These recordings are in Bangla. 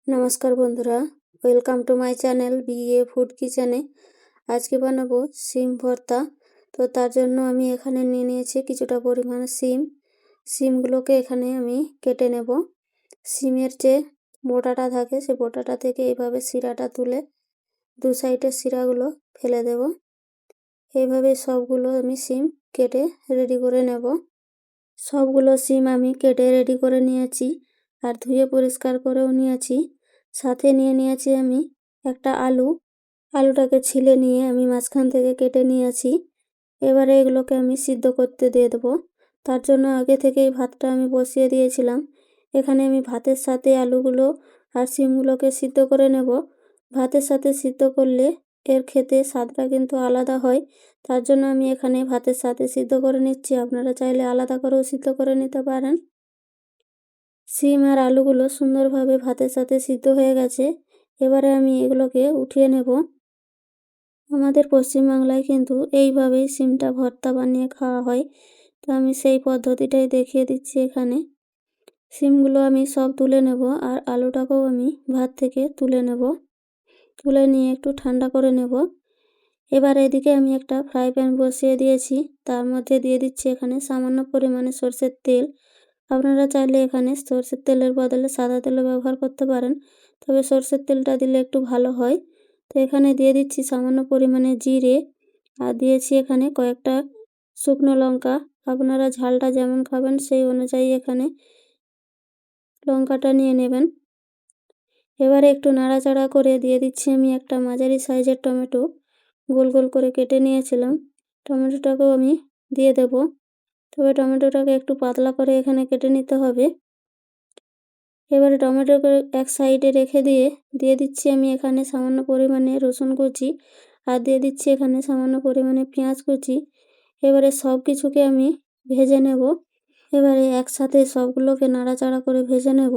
নমস্কার বন্ধুরা, welcome to my channel BA food কিচেনে। আজকে বানাবো শিম ভর্তা। তো তার জন্য আমি এখানে নিয়ে নিয়েছি কিছুটা পরিমাণে শিমগুলোকে এখানে আমি কেটে নেব। শিমের যে বোটাটা থাকে সে বোটাটা থেকে এইভাবে শিরাটা তুলে দু সাইডের শিরাগুলো ফেলে দেব। এইভাবে সবগুলো আমি শিম কেটে রেডি করে নেব। সবগুলো শিম আমি কেটে রেডি করে নিয়েছি আর ধুয়ে পরিষ্কার করেও নিয়েছি। সাথে নিয়ে নিয়েছি আমি একটা আলুটাকে ছিলে নিয়ে আমি মাঝখান থেকে কেটে নিয়েছি। এবারে এগুলোকে আমি সিদ্ধ করতে দিয়ে দেবো। তার জন্য আগে থেকেই ভাতটা আমি বসিয়ে দিয়েছিলাম। এখানে আমি ভাতের সাথে আলুগুলো আর শিমগুলোকে সিদ্ধ করে নেব। ভাতের সাথে সিদ্ধ করলে এর খেতে স্বাদটা কিন্তু আলাদা হয়। তার জন্য আমি এখানে ভাতের সাথে সিদ্ধ করে নিচ্ছি। আপনারা চাইলে আলাদা করেও সিদ্ধ করে নিতে পারেন। শিম আর আলুগুলো সুন্দরভাবে ভাতের সাথে সিদ্ধ হয়ে গেছে। এবারে আমি এগুলোকে উঠিয়ে নেব। আমাদের পশ্চিমবাংলায় কিন্তু এইভাবেই শিমটা ভর্তা বানিয়ে খাওয়া হয়। তো আমি সেই পদ্ধতিটাই দেখিয়ে দিচ্ছি এখানে। শিমগুলো আমি সব তুলে নেব আর আলুটাকেও আমি ভাত থেকে তুলে নেব। তুলে নিয়ে একটু ঠান্ডা করে নেব। এবার এদিকে আমি একটা ফ্রাই প্যান বসিয়ে দিয়েছি। তার মধ্যে দিয়ে দিচ্ছি এখানে সামান্য পরিমাণে সরষের তেল। আপনারা চাইলে এখানে সরষের তেলের বদলে সাদা তেলও ব্যবহার করতে পারেন, তবে সরষের তেলটা দিলে একটু ভালো হয়। তো এখানে দিয়ে দিচ্ছি সামান্য পরিমাণে জিরে আর দিয়েছি এখানে কয়েকটা শুকনো লঙ্কা। আপনারা ঝালটা যেমন খাবেন সেই অনুযায়ী এখানে লঙ্কাটা নিয়ে নেবেন। এবারে একটু নাড়াচাড়া করে দিয়ে দিচ্ছি আমি একটা মাঝারি সাইজের টমেটো গোল গোল করে কেটে নিয়েছিলাম। টমেটোটাকেও আমি দিয়ে দেব, তবে টমেটোটাকে একটু পাতলা করে এখানে কেটে নিতে হবে। এবারে টমেটোকে এক সাইডে রেখে দিয়ে দিচ্ছি আমি এখানে সামান্য পরিমাণে রসুন কুচি আর দিয়ে দিচ্ছি এখানে সামান্য পরিমাণে পেঁয়াজ কুচি। এবারে সব কিছুকে আমি ভেজে নেব। এবারে একসাথে সবগুলোকে নাড়াচাড়া করে ভেজে নেব।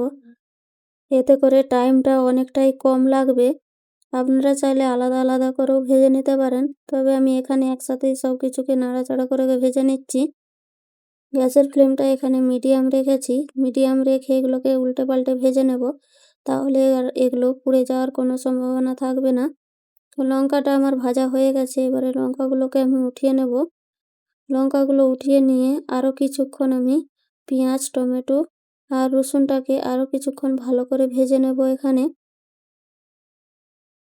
এতে করে টাইমটা অনেকটাই কম লাগবে। আপনারা চাইলে আলাদা আলাদা করেও ভেজে নিতে পারেন, তবে আমি এখানে একসাথেই সব কিছুকে নাড়াচাড়া করে ভেজে নিচ্ছি। গ্যাসের ফ্লেমটা এখানে মিডিয়াম রেখেছি। মিডিয়াম রেখে এগুলোকে উল্টে পাল্টে ভেজে নেব, তাহলে আর এগুলো পুড়ে যাওয়ার কোনো সম্ভাবনা থাকবে না। তো লঙ্কাটা আমার ভাজা হয়ে গেছে। এবারে লঙ্কাগুলোকে আমি উঠিয়ে নেব। লঙ্কাগুলো উঠিয়ে নিয়ে আরও কিছুক্ষণ আমি পেঁয়াজ, টমেটো আর রসুনটাকে আরও কিছুক্ষণ ভালো করে ভেজে নেব। এখানে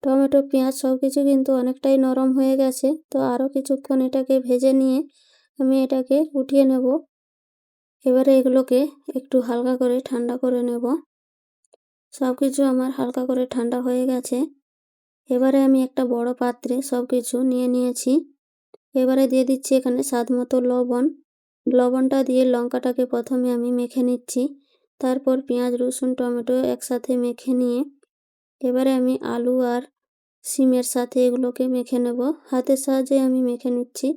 টমেটো, পেঁয়াজ সব কিছু কিন্তু অনেকটাই নরম হয়ে গেছে। তো আরও কিছুক্ষণ এটাকে ভেজে নিয়ে আমি এটাকে উঠিয়ে নেব। এবারে এগুলোকে একটু হালকা করে ঠান্ডা করে নেব। সব কিছু আমার হালকা করে ঠান্ডা হয়ে গেছে। এবারে আমি একটা বড় পাত্রে সব কিছু নিয়ে নিয়েছি। এবারে দিয়ে দিচ্ছি এখানে স্বাদ মতো লবণ। লবণটা দিয়ে লঙ্কাটাকে প্রথমে আমি মেখে নিচ্ছি। তারপর পেঁয়াজ, রসুন, টমেটো একসাথে মেখে নিয়ে এবারে আমি আলু আর শিমের সাথে এগুলোকে মেখে নেব। হাতের সাহায্যে আমি মেখে নিচ্ছি।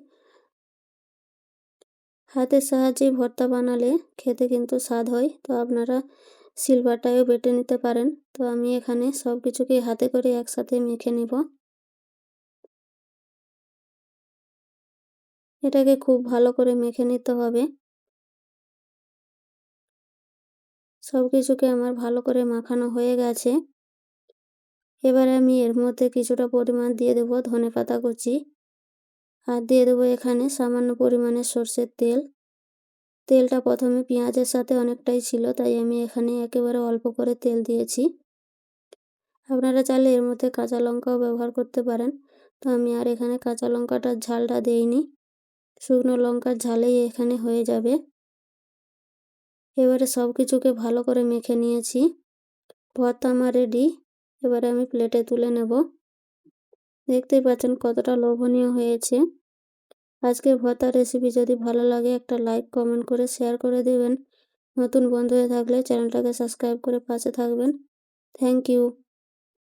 হাতের সাহায্যে ভর্তা বানালে খেতে কিন্তু স্বাদ হয়। তো আপনারা শিলবাটায়ও বেটে নিতে পারেন। তো আমি এখানে সব কিছুকে হাতে করে একসাথে মেখে নেব। এটাকে খুব ভালো করে মেখে নিতে হবে। সব কিছুকে আমার ভালো করে মাখানো হয়ে গেছে। এবারে আমি এর মধ্যে কিছুটা পরিমাণ দিয়ে দেবো ধনেপাতা কুচি আর দিয়ে দেবো এখানে সামান্য পরিমাণে সরষের তেল। তেলটা প্রথমে পেঁয়াজের সাথে অনেকটাই ছিল, তাই আমি এখানে একেবারে অল্প করে তেল দিয়েছি। আপনারা চাইলে এর মধ্যে কাঁচা লঙ্কাও ব্যবহার করতে পারেন। তো আমি আর এখানে কাঁচা লঙ্কাটার ঝালটা দেইনি, শুকনো লঙ্কার ঝালেই এখানে হয়ে যাবে। এবারে সব কিছুকে ভালো করে মেখে নিয়েছি। ভর্তা আমার রেডি। এবারে আমি প্লেটে তুলে নেব। দেখতেই পাচ্ছেন কতটা লোভনীয় হয়েছে। আজকের ভর্তার রেসিপি যদি ভালো লাগে একটা লাইক, কমেন্ট করে শেয়ার করে দেবেন। নতুন বন্ধু হয়ে থাকলে চ্যানেলটাকে সাবস্ক্রাইব করে পাশে থাকবেন। Thank you.